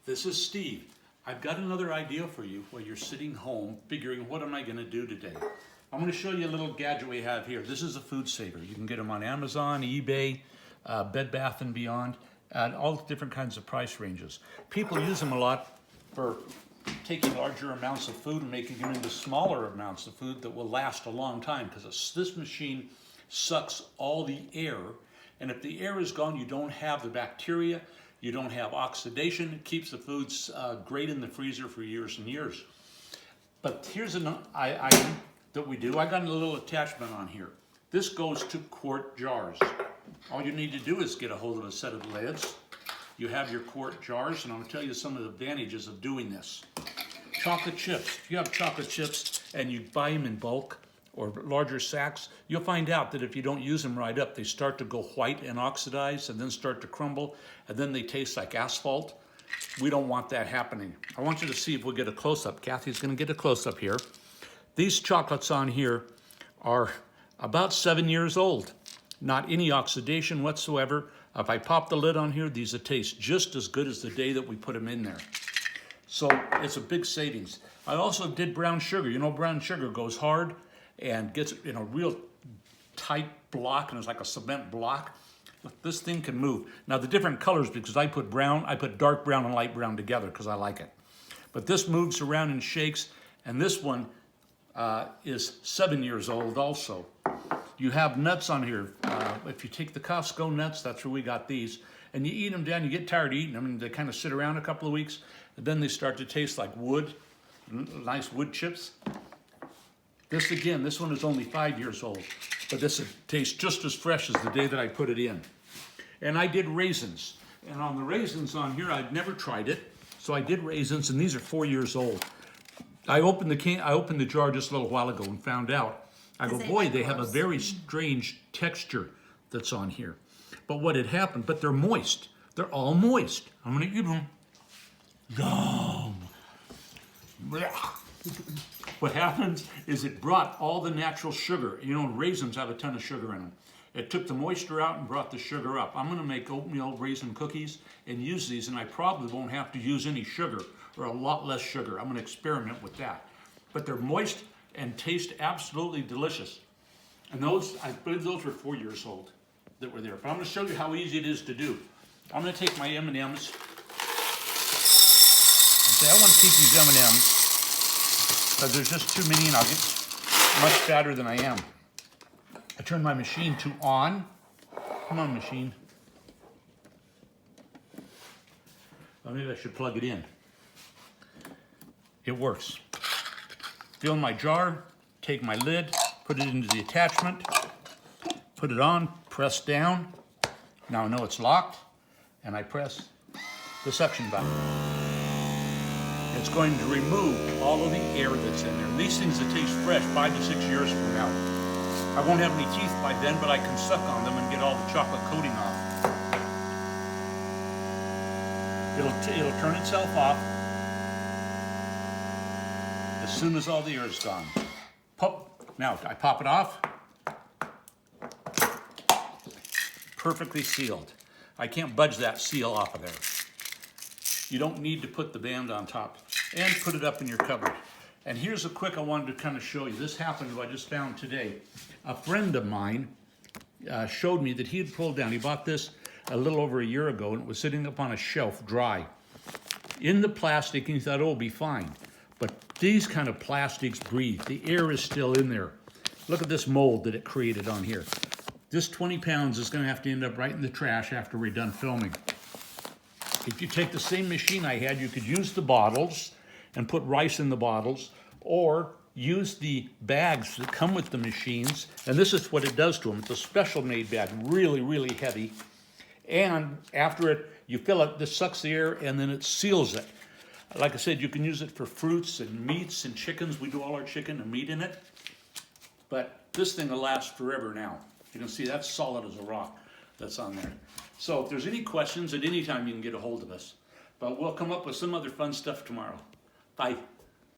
This is Steve. I've got another idea for you while you're sitting home figuring what am I going to do today. I'm going to show you a little gadget we have here. This is a food saver. You can get them on Amazon, eBay, Bed Bath & Beyond, and all different kinds of price ranges. People use them a lot for taking larger amounts of food and making them into smaller amounts of food that will last a long time, because this machine sucks all the air, and if the air is gone, you don't have the bacteria, you don't have oxidation. It keeps the foods great in the freezer for years and years. But here's an item that we do. I got a little attachment on here. This goes to quart jars. All you need to do is get a hold of a set of lids. You have your quart jars, and I'm going to tell you some of the advantages of doing this. Chocolate chips. If you have chocolate chips and you buy them in bulk or larger sacks, you'll find out that if you don't use them right up, they start to go white and oxidize and then start to crumble, and then they taste like asphalt. We don't want that happening. I want you to see if we get a close-up. Kathy's going to get a close-up here. These chocolates on here are about 7 years old. Not any oxidation whatsoever. If I pop the lid on here, these will taste just as good as the day that we put them in there. So it's a big savings. I also did brown sugar. You know, brown sugar goes hard and gets in a real tight block, and it's like a cement block. This thing can move. Now the different colors, because I put dark brown and light brown together because I like it. But this moves around and shakes, and this one is 7 years old also. You have nuts on here. If you take the Costco nuts, that's where we got these, and you eat them down, you get tired of eating them, and they kind of sit around a couple of weeks, and then they start to taste like wood, nice wood chips. This again, this one is only 5 years old, but this tastes just as fresh as the day that I put it in. And I did raisins, and on the raisins on here, I've never tried it, so I did raisins, and these are 4 years old. I opened the jar just a little while ago and found out. I go, boy, they have a very strange texture that's on here. But what had happened, but they're moist. They're all moist. I'm gonna eat them. Yum. What happens is it brought all the natural sugar. You know, raisins have a ton of sugar in them. It took the moisture out and brought the sugar up. I'm gonna make oatmeal raisin cookies and use these, and I probably won't have to use any sugar, or a lot less sugar. I'm gonna experiment with that. But they're moist and taste absolutely delicious. And those, I believe those were 4 years old that were there. But I'm gonna show you how easy it is to do. I'm gonna take my M&Ms and say, I wanna keep these M&Ms because there's just too many and I'll get much fatter than I am. I turn my machine to on. Come on, machine. Well, maybe I should plug it in. It works. Fill my jar, take my lid, put it into the attachment, put it on, press down. Now I know it's locked, and I press the suction button. It's going to remove all of the air that's in there. These things that taste fresh 5 to 6 years from now. I won't have any teeth by then, but I can suck on them and get all the chocolate coating off. It'll turn itself off as soon as all the air is gone. Pop. Now I pop it off. Perfectly sealed. I can't budge that seal off of there. You don't need to put the band on top, and put it up in your cupboard. And here's a quick I wanted to kind of show you. This happened, I just found today. A friend of mine showed me that he had pulled down. He bought this a little over a year ago, and it was sitting up on a shelf dry. In the plastic, and he thought, oh, it'll be fine. But these kind of plastics breathe. The air is still in there. Look at this mold that it created on here. This 20 pounds is going to have to end up right in the trash after we're done filming. If you take the same machine I had, you could use the bottles and put rice in the bottles, or use the bags that come with the machines, and this is what it does to them. It's a special made bag, really, really heavy. And after it, you fill it, this sucks the air, and then it seals it. Like I said, you can use it for fruits and meats and chickens. We do all our chicken and meat in it. But this thing will last forever now. You can see that's solid as a rock that's on there. So if there's any questions at any time, you can get a hold of us. But we'll come up with some other fun stuff tomorrow. Bye.